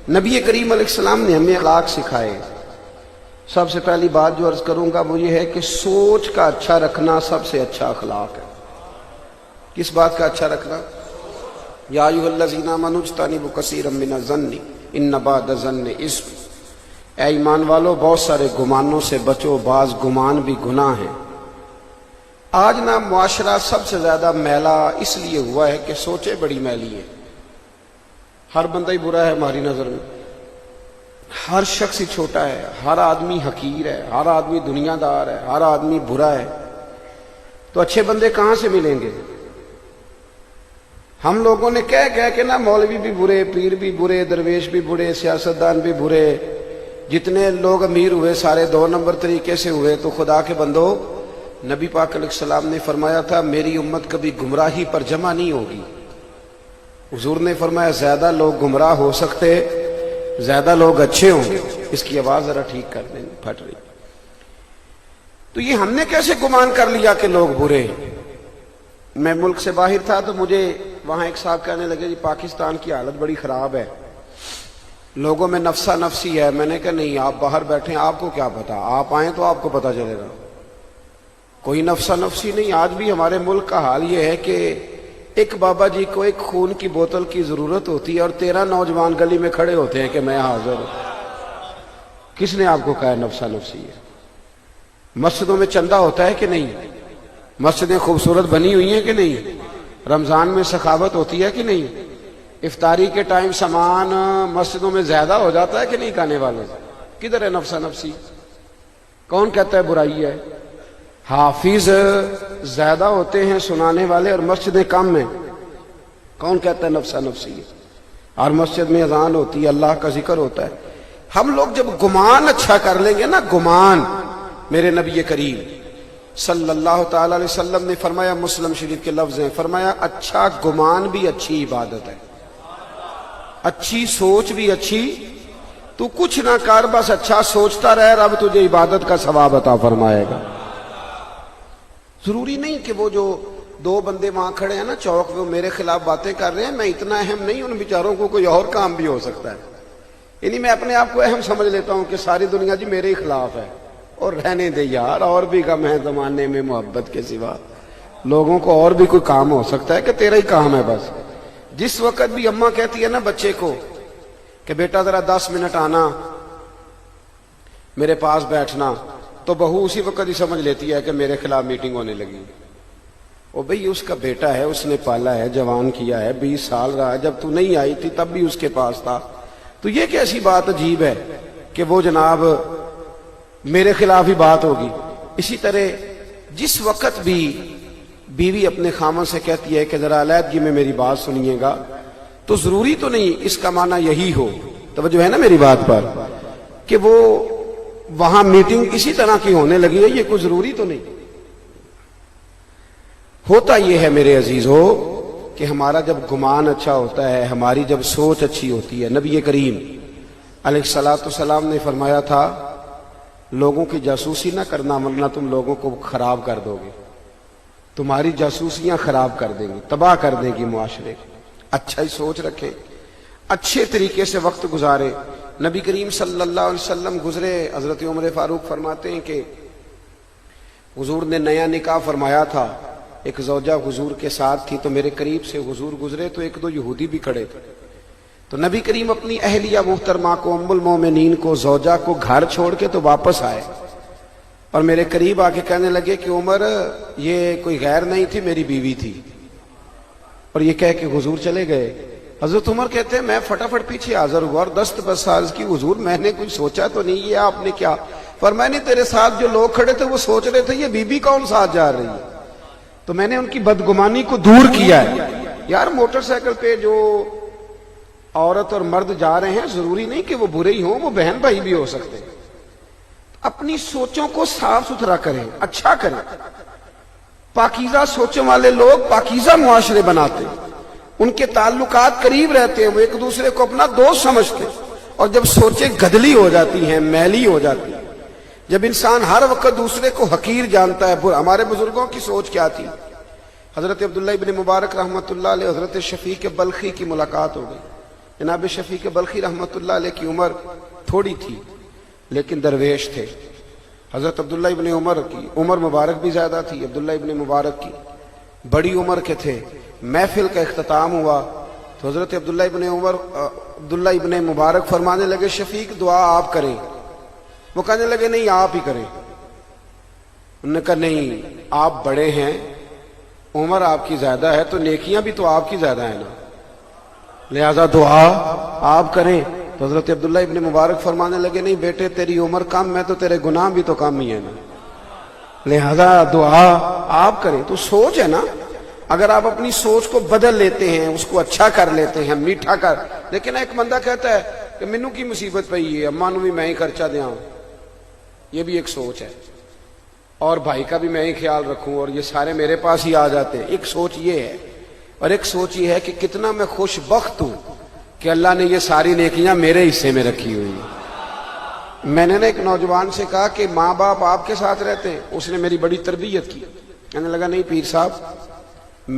نبی کریم علیہ السلام نے ہمیں اخلاق سکھائے۔ سب سے پہلی بات جو عرض کروں گا وہ یہ ہے کہ سوچ کا اچھا رکھنا سب سے اچھا اخلاق ہے۔ کس بات کا اچھا رکھنا؟ یا ایھا الذین آمنوا اجتنبوا کثیرا من الظن ان بعض الظن اثم، اے ایمان والو بہت سارے گمانوں سے بچو، بعض گمان بھی گناہ ہیں۔ آج نا معاشرہ سب سے زیادہ میلا اس لیے ہوا ہے کہ سوچیں بڑی میلی ہے۔ ہر بندہ ہی برا ہے ہماری نظر میں، ہر شخص ہی چھوٹا ہے، ہر آدمی حقیر ہے، ہر آدمی دنیا دار ہے، ہر آدمی برا ہے۔ تو اچھے بندے کہاں سے ملیں گے؟ ہم لوگوں نے کہہ کہ نا مولوی بھی برے، پیر بھی برے، درویش بھی برے، سیاستدان بھی برے، جتنے لوگ امیر ہوئے سارے 2 نمبر طریقے سے ہوئے۔ تو خدا کے بندو، نبی پاک علیہ السلام نے فرمایا تھا میری امت کبھی گمراہی پر جمع نہیں ہوگی۔ حضور نے فرمایا زیادہ لوگ گمراہ ہو سکتے، زیادہ لوگ اچھے ہوں۔ اس کی آواز ذرا ٹھیک کر دیں، پھٹ رہی۔ تو یہ ہم نے کیسے گمان کر لیا کہ لوگ برے؟ میں ملک سے باہر تھا تو مجھے وہاں ایک صاحب کہنے لگے جی پاکستان کی حالت بڑی خراب ہے، لوگوں میں نفسا نفسی ہے۔ میں نے کہا نہیں، آپ باہر بیٹھیں، آپ کو کیا پتا، آپ آئیں تو آپ کو پتا چلے گا۔ کوئی نفسا نفسی نہیں۔ آج بھی ہمارے ملک کا حال یہ ہے کہ ایک بابا جی کو ایک خون کی بوتل کی ضرورت ہوتی ہے اور 13 نوجوان گلی میں کھڑے ہوتے ہیں کہ میں حاضر ہوں۔ کس نے آپ کو کہا نفسا نفسی ہے؟ مسجدوں میں چندہ ہوتا ہے کہ نہیں؟ مسجدیں خوبصورت بنی ہوئی ہیں کہ نہیں؟ رمضان میں سخاوت ہوتی ہے کہ نہیں؟ افطاری کے ٹائم سامان مسجدوں میں زیادہ ہو جاتا ہے کہ نہیں کھانے والوں سے؟ کدھر ہے نفسا نفسی؟ کون کہتا ہے برائی ہے؟ حافظ زیادہ ہوتے ہیں سنانے والے اور مسجدیں کم ہیں، کون کہتا ہے نفسا نفسی ہے؟ اور مسجد میں اذان ہوتی ہے، اللہ کا ذکر ہوتا ہے۔ ہم لوگ جب گمان اچھا کر لیں گے نا، گمان، میرے نبی کریم صلی اللہ تعالی علیہ وسلم نے فرمایا، مسلم شریف کے لفظ ہیں، فرمایا اچھا گمان بھی اچھی عبادت ہے، اچھی سوچ بھی اچھی۔ تو کچھ نہ کر، بس اچھا سوچتا رہ، رب تجھے عبادت کا ثواب عطا فرمائے گا۔ ضروری نہیں کہ وہ جو 2 بندے وہاں کھڑے ہیں نا چوک میں، وہ میرے خلاف باتیں کر رہے ہیں، میں اتنا اہم نہیں، ان بیچاروں کو کوئی اور کام بھی ہو سکتا ہے۔ یعنی میں اپنے آپ کو اہم سمجھ لیتا ہوں کہ ساری دنیا جی میرے ہی خلاف ہے، اور رہنے دے یار، اور بھی کم ہے زمانے میں محبت کے سوا، لوگوں کو اور بھی کوئی کام ہو سکتا ہے کہ تیرا ہی کام ہے بس۔ جس وقت بھی اماں کہتی ہے نا بچے کو کہ بیٹا ذرا 10 منٹ آنا میرے پاس بیٹھنا، تو بہو اسی وقت ہی سمجھ لیتی ہے کہ میرے خلاف میٹنگ ہونے لگی۔ وہ بھئی اس کا بیٹا ہے، اس نے پالا ہے، جوان کیا ہے، 20 سال رہا ہے، جب تو نہیں آئی تھی تب بھی اس کے پاس تھا۔ تو یہ کیسی بات عجیب ہے کہ وہ جناب میرے خلاف ہی بات ہوگی۔ اسی طرح جس وقت بھی بیوی اپنے خامن سے کہتی ہے کہ ذرا علیحدگی میں میری بات سنیے گا، تو ضروری تو نہیں اس کا معنی یہی ہو، توجہ ہے نا میری بات پر، کہ وہ وہاں میٹنگ اسی طرح کی ہونے لگی ہے، یہ کوئی ضروری تو نہیں۔ ہوتا یہ ہے میرے عزیزو کہ ہمارا جب گمان اچھا ہوتا ہے، ہماری جب سوچ اچھی ہوتی ہے، نبی کریم علیہ السلام نے فرمایا تھا لوگوں کی جاسوسی نہ کرنا ورنہ تم لوگوں کو خراب کر دو گے، تمہاری جاسوسیاں خراب کر دیں گی، تباہ کر دیں گی معاشرے کو۔ اچھا ہی سوچ رکھیں، اچھے طریقے سے وقت گزارے۔ نبی کریم صلی اللہ علیہ وسلم گزرے، حضرت عمر فاروق فرماتے ہیں کہ حضور نے نیا نکاح فرمایا تھا، ایک زوجہ حضور کے ساتھ تھی، تو میرے قریب سے حضور گزرے تو 1-2 یہودی بھی کھڑے تھے، تو نبی کریم اپنی اہلیہ محترمہ کو، ام المومنین کو، زوجہ کو گھر چھوڑ کے تو واپس آئے اور میرے قریب آ کے کہنے لگے کہ عمر یہ کوئی غیر نہیں تھی، میری بیوی تھی، اور یہ کہہ کے حضور چلے گئے۔ حضرت عمر کہتے ہیں میں فٹافٹ پیچھے حاضر ہوا اور دست بساز کی، حضور میں نے کچھ سوچا تو نہیں، یہ آپ نے کیا فرمایا؟ نہیں، تیرے ساتھ جو لوگ کھڑے تھے وہ سوچ رہے تھے یہ بی بی کون ساتھ جا رہی ہے، تو میں نے ان کی بدگمانی کو دور کیا ہے۔ یار موٹر سائیکل پہ جو عورت اور مرد جا رہے ہیں ضروری نہیں کہ وہ برے ہی ہوں، وہ بہن بھائی بھی ہو سکتے ہیں۔ اپنی سوچوں کو صاف ستھرا کریں، اچھا کریں۔ پاکیزہ سوچوں والے لوگ پاکیزہ معاشرے بناتے ہیں، ان کے تعلقات قریب رہتے ہیں، وہ ایک دوسرے کو اپنا دوست سمجھتے ہیں۔ اور جب سوچیں گدلی ہو جاتی ہیں، میلی ہو جاتی ہیں، جب انسان ہر وقت دوسرے کو حقیر جانتا ہے۔ ہمارے بزرگوں کی سوچ کیا تھی؟ حضرت عبداللہ ابن مبارک رحمۃ اللہ علیہ، حضرت شفیق بلخی کی ملاقات ہو گئی، جناب شفیق بلخی رحمۃ اللہ علیہ کی عمر تھوڑی تھی لیکن درویش تھے. حضرت عبداللہ ابن عمر کی عمر مبارک بھی زیادہ تھی، عبداللہ ابن مبارک کی بڑی عمر کے تھے. محفل کا اختتام ہوا تو حضرت عبداللہ ابن مبارک فرمانے لگے شفیق دعا آپ کریں. وہ کہنے لگے نہیں آپ ہی کریں. انہوں نے کہا نہیں آپ بڑے ہیں، عمر آپ کی زیادہ ہے تو نیکیاں بھی تو آپ کی زیادہ ہیں نا، لہذا دعا آپ کریں. تو حضرت عبداللہ ابن مبارک فرمانے لگے نہیں بیٹے تیری عمر کم، میں تو تیرے گناہ بھی تو کم ہی ہے نا، لہذا دعا آپ کریں. تو سوچ ہے نا، اگر آپ اپنی سوچ کو بدل لیتے ہیں، اس کو اچھا کر لیتے ہیں، میٹھا کر. لیکن ایک بندہ کہتا ہے کہ مینوں کی مصیبت پئی ہے، اماں نو بھی میں ہی خرچہ دیاں، یہ بھی ایک سوچ ہے، اور بھائی کا بھی میں ہی خیال رکھوں اور یہ سارے میرے پاس ہی آ جاتے ہیں. ایک سوچ یہ ہے، اور ایک سوچ یہ ہے کہ کتنا میں خوش بخت ہوں کہ اللہ نے یہ ساری نیکیاں میرے حصے میں رکھی ہوئی ہیں. میں نے ایک نوجوان سے کہا کہ ماں باپ آپ کے ساتھ رہتے ہیں؟ اس نے میری بڑی تربیت کی. کہنے لگا نہیں پیر صاحب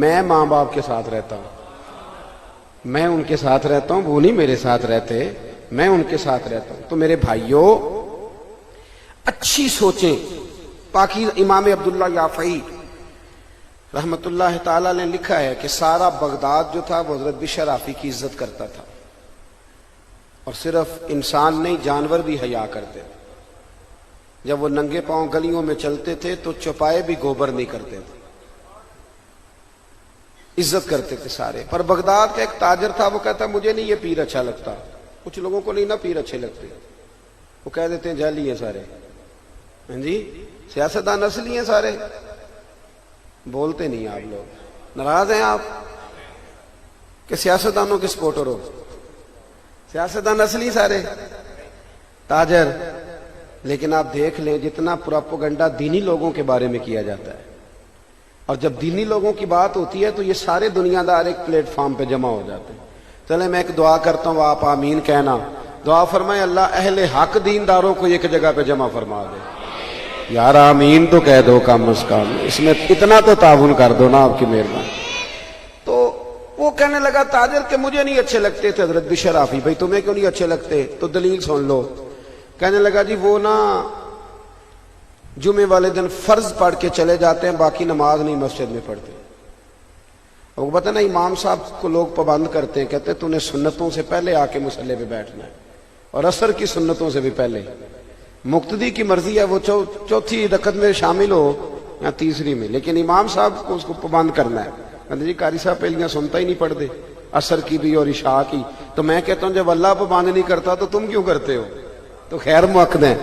میں ماں باپ کے ساتھ رہتا ہوں، میں ان کے ساتھ رہتا ہوں، وہ نہیں میرے ساتھ رہتے، میں ان کے ساتھ رہتا ہوں. تو میرے بھائیوں اچھی سوچیں. پاکی امام عبداللہ یافعی رحمت اللہ تعالی نے لکھا ہے کہ سارا بغداد جو تھا وہ حضرت بشر آفی کی عزت کرتا تھا، اور صرف انسان نہیں جانور بھی حیا کرتے. جب وہ ننگے پاؤں گلیوں میں چلتے تھے تو چوپائے بھی گوبر نہیں کرتے تھے، عزت کرتے تھے سارے. پر بغداد کا ایک تاجر تھا، وہ کہتا مجھے نہیں یہ پیر اچھا لگتا. کچھ لوگوں کو نہیں نا پیر اچھے لگتے، وہ کہہ دیتے ہیں جعلی ہیں سارے، ہاں جی سیاستدان اصلی ہیں سارے. بولتے نہیں آپ لوگ، ناراض ہیں آپ کہ سیاستدانوں کے سپورٹر ہو؟ سیاستدان اصلی سارے تاجر. لیکن آپ دیکھ لیں جتنا پروپیگنڈا دینی لوگوں کے بارے میں کیا جاتا ہے، اور جب دینی لوگوں کی بات ہوتی ہے تو یہ سارے دنیا دار ایک پلیٹ فارم پہ جمع ہو جاتے ہیں. چلے میں ایک دعا کرتا ہوں، آپ آمین کہنا. دعا فرمائے اللہ اہل حق دینداروں کو ایک جگہ پہ جمع فرما دے. یار آمین تو کہہ دو کم از کم، اس میں اتنا تو تعاون کر دو نا، آپ کی مہربانی. تو وہ کہنے لگا تاجر کہ مجھے نہیں اچھے لگتے تھے حضرت بشر آفی. بھائی تمہیں کیوں نہیں اچھے لگتے؟ تو دلیل سن لو. کہنے لگا جی وہ نا جمعے والے دن فرض پڑھ کے چلے جاتے ہیں، باقی نماز نہیں مسجد میں پڑھتے. وہ پتہ نا امام صاحب کو لوگ پابند کرتے ہیں، کہتے ہیں تو نے سنتوں سے پہلے آ کے مصلی پہ بیٹھنا ہے، اور عصر کی سنتوں سے بھی پہلے. مقتدی کی مرضی ہے وہ چوتھی رکعت میں شامل ہو یا تیسری میں، لیکن امام صاحب کو اس کو پابند کرنا ہے. کہتے جی قاری صاحب پہلیاں سنتا ہی نہیں پڑھتے، عصر کی بھی اور عشاء کی. تو میں کہتا ہوں جب اللہ پابند نہیں کرتا تو تم کیوں کرتے ہو؟ تو خیر مؤکد ہیں.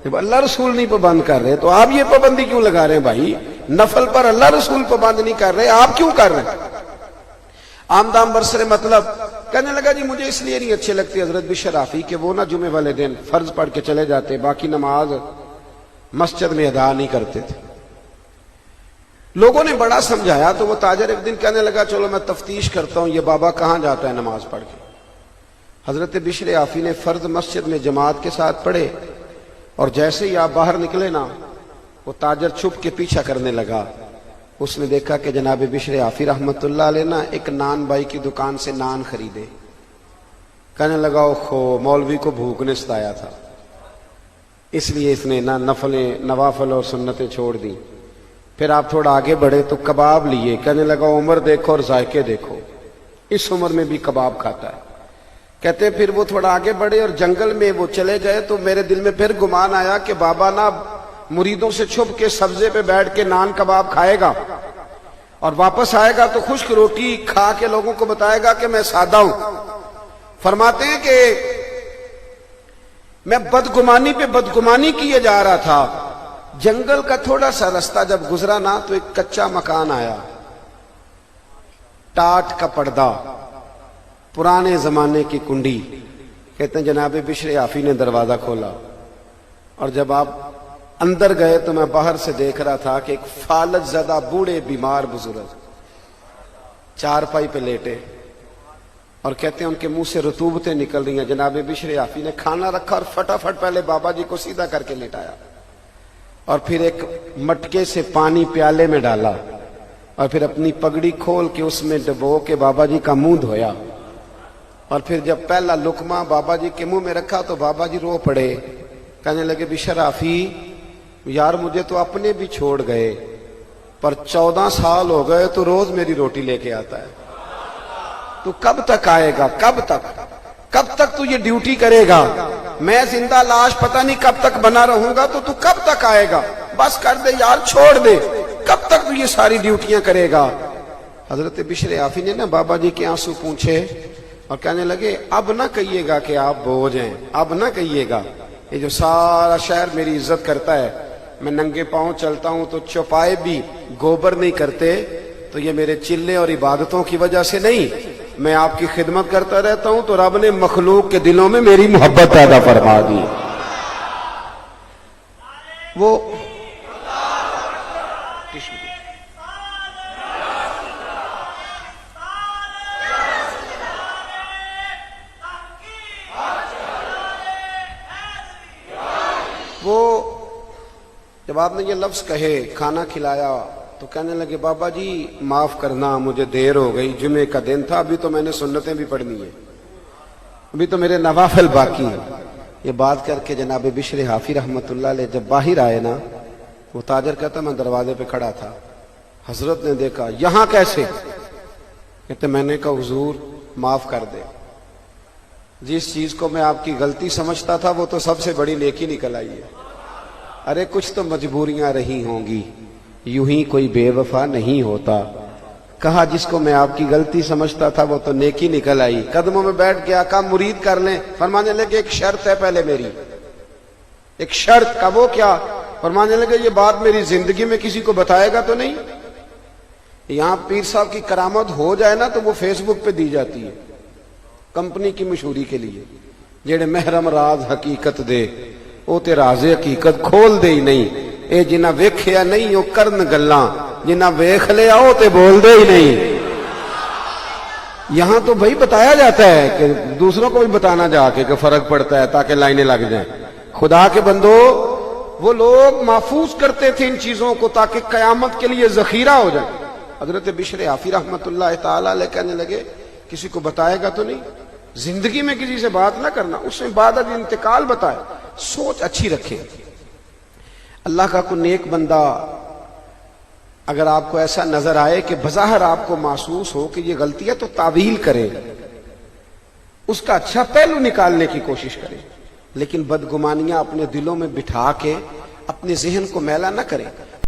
جب اللہ رسول نہیں پابند کر رہے تو آپ یہ پابندی کیوں لگا رہے ہیں؟ بھائی نفل پر اللہ رسول پابند نہیں کر رہے، آپ کیوں کر رہے ہیں؟ آمدام برسر مطلب. کہنے لگا جی مجھے اس لیے نہیں اچھے لگتے حضرت بشر آفی کہ وہ نا جمعے والے دن فرض پڑھ کے چلے جاتے، باقی نماز مسجد میں ادا نہیں کرتے تھے. لوگوں نے بڑا سمجھایا تو وہ تاجر ایک دن کہنے لگا چلو میں تفتیش کرتا ہوں یہ بابا کہاں جاتا ہے نماز پڑھ کے. حضرت بشر آفی نے فرض مسجد میں جماعت کے ساتھ پڑھے، اور جیسے ہی آپ باہر نکلے نا وہ تاجر چھپ کے پیچھا کرنے لگا. اس نے دیکھا کہ جناب بشر آفی رحمت اللہ علیہ نا ایک نان بائی کی دکان سے نان خریدے. کہنے لگا اوہو مولوی کو بھوک نے ستایا تھا، اس لیے اس نے نا نوافل اور سنتیں چھوڑ دی. پھر آپ تھوڑا آگے بڑھے تو کباب لیے. کہنے لگا عمر دیکھو اور ذائقے دیکھو، اس عمر میں بھی کباب کھاتا ہے. کہتے پھر وہ تھوڑا آگے بڑھے اور جنگل میں وہ چلے گئے تو میرے دل میں پھر گمان آیا کہ بابا نا مریدوں سے چھپ کے سبزے پہ بیٹھ کے نان کباب کھائے گا اور واپس آئے گا تو خشک روٹی کھا کے لوگوں کو بتائے گا کہ میں سادہ ہوں. فرماتے ہیں کہ میں بدگمانی پہ بدگمانی کیے جا رہا تھا. جنگل کا تھوڑا سا رستہ جب گزرا نا تو ایک کچا مکان آیا، ٹاٹ کا پردہ، پرانے زمانے کی کنڈی. کہتے ہیں جناب بشر آفی نے دروازہ کھولا، اور جب آپ اندر گئے تو میں باہر سے دیکھ رہا تھا کہ ایک فالج زدہ بوڑھے بیمار بزرگ چارپائی پہ لیٹے، اور کہتے ہیں ان کے منہ سے رطوبتیں نکل رہی ہیں. جناب بشر آفی نے کھانا رکھا اور فٹافٹ پہلے بابا جی کو سیدھا کر کے لیٹایا، اور پھر ایک مٹکے سے پانی پیالے میں ڈالا، اور پھر اپنی پگڑی کھول کے اس میں ڈبو کے بابا جی کا منہ دھویا، اور پھر جب پہلا لقمہ بابا جی کے منہ میں رکھا تو بابا جی رو پڑے، کہنے لگے بھی شرافی یار مجھے تو اپنے بھی چھوڑ گئے، پر 14 سال ہو گئے تو روز میری روٹی لے کے آتا ہے، تو کب تک آئے گا؟ کب تک تو یہ ڈیوٹی کرے گا؟ میں زندہ لاش پتہ نہیں کب تک بنا رہوں گا، تو کب تک آئے گا؟ بس کر دے یار، چھوڑ دے، کب تک تو یہ ساری ڈیوٹیاں کرے گا؟ حضرت بشر عافی نے نا بابا جی کے آنسو پونچھے اور کہنے لگے اب نہ کہیے گا کہ آپ بوجھ ہیں، اب نہ کہیے گا، یہ جو سارا شہر میری عزت کرتا ہے، میں ننگے پاؤں چلتا ہوں تو چوپائے بھی گوبر نہیں کرتے، تو یہ میرے چلے اور عبادتوں کی وجہ سے نہیں، میں آپ کی خدمت کرتا رہتا ہوں تو رب نے مخلوق کے دلوں میں میری محبت پیدا فرما دی۔ وہ جب آپ نے یہ لفظ کہے کھانا کھلایا تو کہنے لگے بابا جی معاف کرنا مجھے دیر ہو گئی، جمعے کا دن تھا، ابھی تو میں نے سنتیں بھی پڑھنی ہیں، ابھی تو میرے نوافل باقی ہیں۔ یہ بات کر کے جناب بشر عافی رحمت اللہ علیہ جب باہر آئے نا، وہ تاجر کہتا میں دروازے پہ کھڑا تھا، حضرت نے دیکھا یہاں کیسے؟ کہتے میں نے کہا حضور معاف کر دے، جس چیز کو میں آپ کی غلطی سمجھتا تھا وہ تو سب سے بڑی نیکی نکل آئی ہے، ارے کچھ تو مجبوریاں رہی ہوں گی، یوں ہی کوئی بے وفا نہیں ہوتا۔ کہا جس کو میں آپ کی غلطی سمجھتا تھا وہ تو نیکی نکل آئی، قدموں میں بیٹھ گیا، کہا مرید کر لیں، فرمانے لگے ایک شرط ہے پہلے میری، ایک شرط، کا وہ کیا؟ فرمانے لگے یہ بات میری زندگی میں کسی کو بتائے گا تو نہیں؟ یہاں پیر صاحب کی کرامت ہو جائے نا تو وہ فیس بک پہ دی جاتی ہے کمپنی کی مشہوری کے لیے، جڑے محرم راز حقیقت دے او تے راز حقیقت کھول دے ہی نہیں، اے جنہ ویکھیا نہیں او کرن گلاں، جنہ ویکھ لیا او تے بول دے ہی نہیں۔ یہاں تو بھائی بتایا جاتا ہے کہ دوسروں کو بھی بتانا جا کے کہ فرق پڑتا ہے تاکہ لائنیں لگ جائیں۔ خدا کے بندو وہ لوگ محفوظ کرتے تھے ان چیزوں کو تاکہ قیامت کے لیے ذخیرہ ہو جائے۔ حضرت بشر عافی رحمت اللہ تعالی علیہ کہنے لگے کسی کو بتائے گا تو نہیں، زندگی میں کسی سے بات نہ کرنا، اس میں بعد از انتقال بتائے، سوچ اچھی رکھے۔ اللہ کا کوئی نیک بندہ اگر آپ کو ایسا نظر آئے کہ بظاہر آپ کو محسوس ہو کہ یہ غلطی ہے تو تعویل کرے، اس کا اچھا پہلو نکالنے کی کوشش کرے، لیکن بدگمانیاں اپنے دلوں میں بٹھا کے اپنے ذہن کو میلا نہ کرے۔